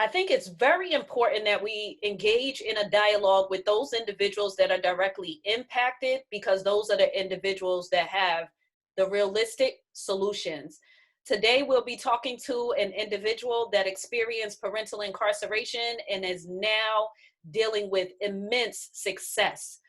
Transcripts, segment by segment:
I think it's very important that we engage in a dialogue with those individuals that are directly impacted, because those are the individuals that have the realistic solutions. Today, we'll be talking to an individual that experienced parental incarceration and is now dealing with immense success.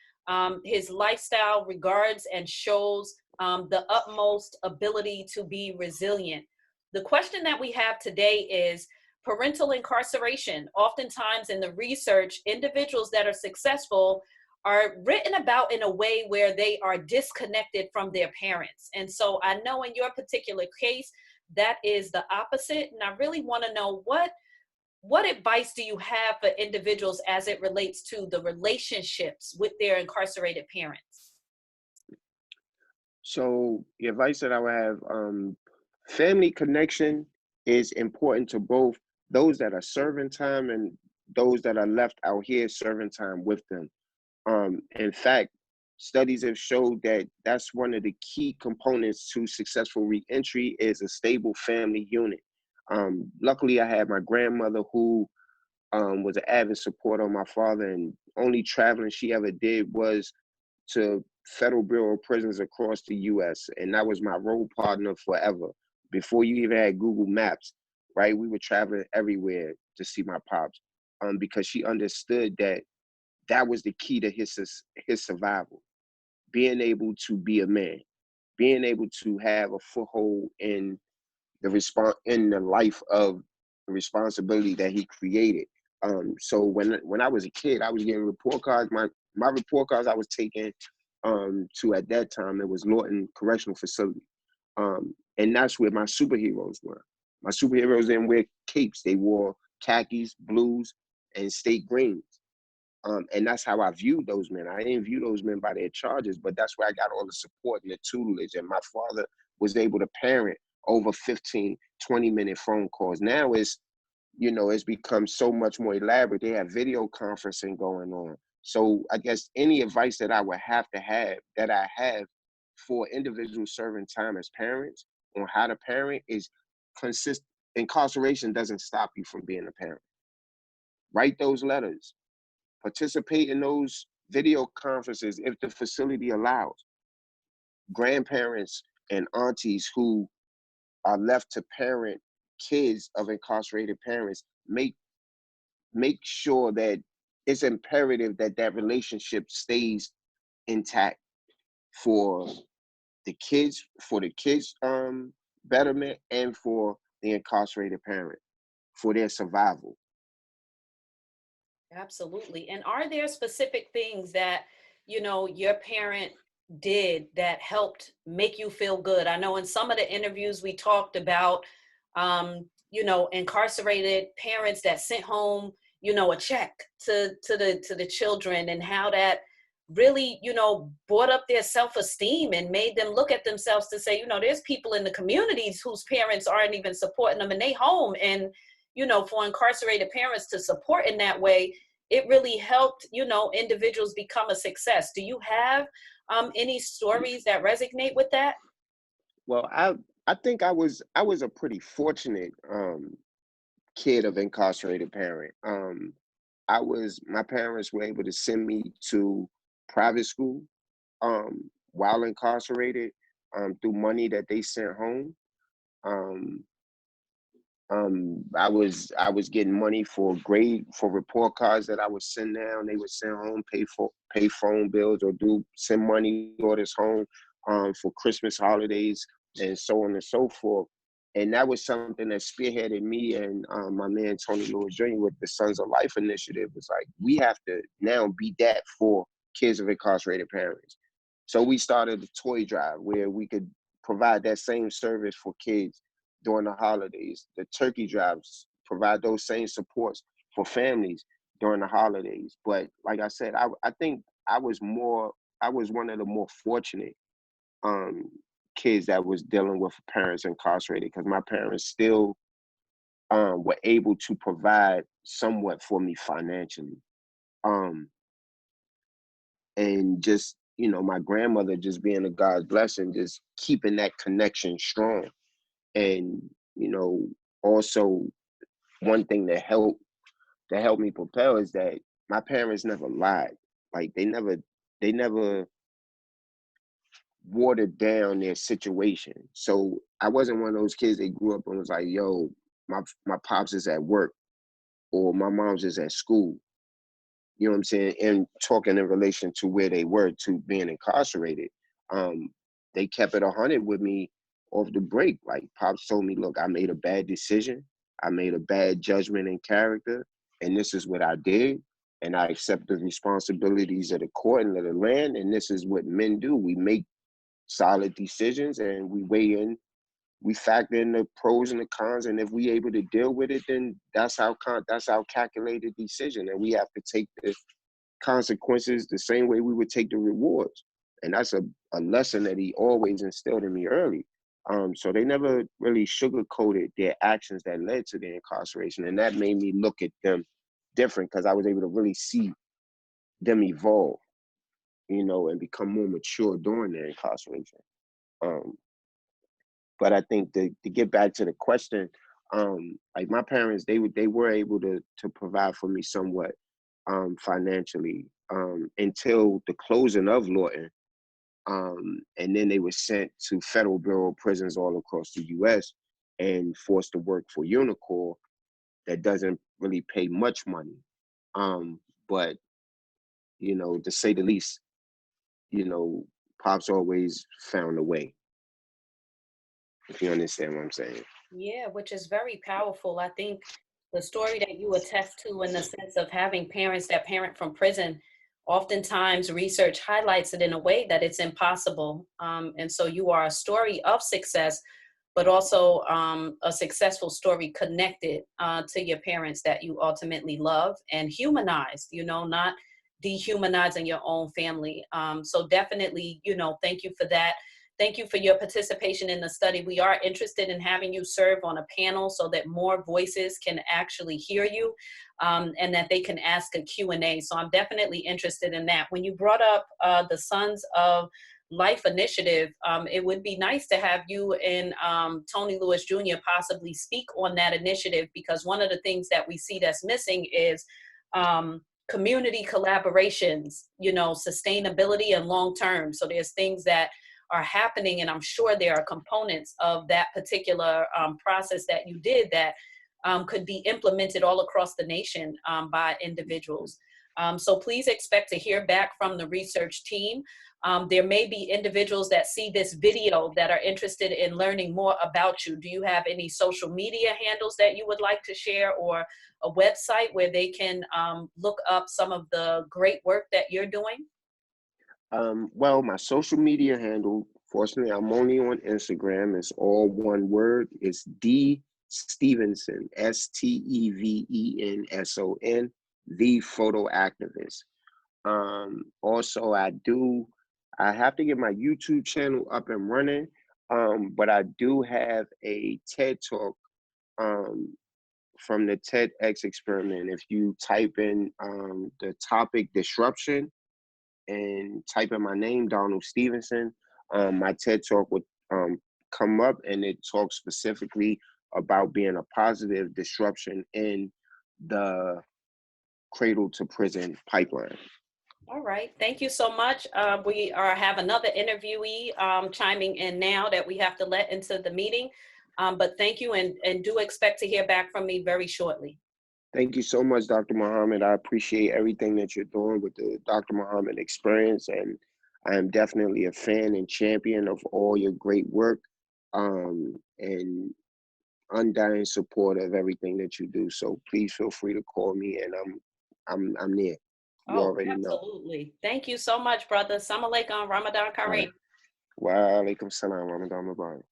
His lifestyle regards and shows the utmost ability to be resilient. The question that we have today is, parental incarceration. Oftentimes in the research, individuals that are successful are written about in a way where they are disconnected from their parents. And so I know in your particular case, that is the opposite. And I really want to know what advice do you have for individuals as it relates to the relationships with their incarcerated parents? So the advice that I would have, family connection is important to both those that are serving time and those that are left out here serving time with them. In fact, studies have showed that that's one of the key components to successful reentry is a stable family unit. Luckily, I had my grandmother who was an avid supporter of my father, and only traveling she ever did was to Federal Bureau of Prisons across the U.S., and that was my road partner forever. Before you even had Google Maps, right? We were traveling everywhere to see my pops, because she understood that that was the key to his survival. Being able to be a man, being able to have a foothold in the life of the responsibility that he created. So when I was a kid, I was getting report cards. My report cards I was taking to, at that time, it was Lawton Correctional Facility. And that's where my superheroes were. My superheroes didn't wear capes. They wore khakis, blues, and state greens. And that's how I viewed those men. I didn't view those men by their charges, but that's where I got all the support and the tutelage. And my father was able to parent over 15, 20-minute phone calls. Now it's become so much more elaborate. They have video conferencing going on. So I guess any advice that I would have that I have for individuals serving time as parents on how to parent is incarceration doesn't stop you from being a parent. Write those letters. Participate in those video conferences if the facility allows. Grandparents and aunties who are left to parent kids of incarcerated parents, make sure that it's imperative that that relationship stays intact for the kids, betterment, and for the incarcerated parent, for their survival. Absolutely. And are there specific things that, your parent did that helped make you feel good? I know in some of the interviews we talked about, incarcerated parents that sent home, a check to the children, and how that really, brought up their self-esteem and made them look at themselves to say, there's people in the communities whose parents aren't even supporting them in their home. And, for incarcerated parents to support in that way, it really helped, individuals become a success. Do you have any stories that resonate with that? Well, I think I was a pretty fortunate kid of incarcerated parent. My parents were able to send me to private school while incarcerated through money that they sent home. Um, I was getting money for report cards that I would send down. They would send home, pay phone bills, or send money orders home for Christmas holidays and so on and so forth. And that was something that spearheaded me and my man Tony Lewis Jr. with the Sons of Life initiative. It's like, we have to now be that for kids of incarcerated parents. So we started a toy drive where we could provide that same service for kids during the holidays. The turkey drives provide those same supports for families during the holidays. But like I said, I think I was one of the more fortunate kids that was dealing with parents incarcerated, because my parents still were able to provide somewhat for me financially. And just, my grandmother just being a God's blessing, just keeping that connection strong. And, also one thing that helped that helped me propel is that my parents never lied. Like they never watered down their situation. So I wasn't one of those kids that grew up and was like, yo, my pops is at work or my mom's is at school. You know what I'm saying? And talking in relation to where they were to being incarcerated. Um, they kept it 100 with me off the break. Like pops told me, look, I made a bad decision. I made a bad judgment in character, and this is what I did. And I accept the responsibilities of the court and of the land. And this is what men do. We make solid decisions and we weigh in, we factor in the pros and the cons, and if we able to deal with it, then that's our calculated decision, and we have to take the consequences the same way we would take the rewards. And that's a lesson that he always instilled in me early. So they never really sugarcoated their actions that led to their incarceration, and that made me look at them different because I was able to really see them evolve, you know, and become more mature during their incarceration. Um, But I think to get back to the question, like my parents, they were able to provide for me somewhat financially until the closing of Lawton, and then they were sent to federal bureau of prisons all across the U.S. and forced to work for Unicor that doesn't really pay much money, but you know, to say the least, you know, pops always found a way. If you understand what I'm saying. Yeah, which is very powerful. I think the story that you attest to in the sense of having parents that parent from prison, oftentimes research highlights it in a way that it's impossible. And so you are a story of success, but also a successful story connected to your parents that you ultimately love and humanized, you know, not dehumanizing your own family. So definitely, you know, thank you for that. Thank you for your participation in the study. We are interested in having you serve on a panel so that more voices can actually hear you and that they can ask a Q&A. So I'm definitely interested in that. When you brought up the Sons of Life initiative, it would be nice to have you and Tony Lewis Jr. possibly speak on that initiative, because one of the things that we see that's missing is community collaborations, you know, sustainability and long-term. So there's things that are happening, and I'm sure there are components of that particular process that you did that could be implemented all across the nation by individuals. So please expect to hear back from the research team. There may be individuals that see this video that are interested in learning more about you. Do you have any social media handles that you would like to share, or a website where they can look up some of the great work that you're doing? Well, my social media handle, fortunately, I'm only on Instagram. It's all one word. It's D Stevenson, Stevenson, the photo activist. Also, I have to get my YouTube channel up and running, but I do have a TED Talk from the TEDx experiment. If you type in the topic disruption, and type in my name, Donald Stevenson, my TED Talk would come up, and it talks specifically about being a positive disruption in the cradle to prison pipeline. All right, thank you so much. We have another interviewee chiming in now that we have to let into the meeting. But thank you, and do expect to hear back from me very shortly. Thank you so much, Dr. Muhammad. I appreciate everything that you're doing with the Dr. Muhammad experience, and I am definitely a fan and champion of all your great work, and undying support of everything that you do. So please feel free to call me, and I'm there. You Oh, already know. absolutely. Thank you so much, brother. Assalamu alaikum, Ramadan All Kareem. right. Wa alaikum salam, Ramadan Mubarak.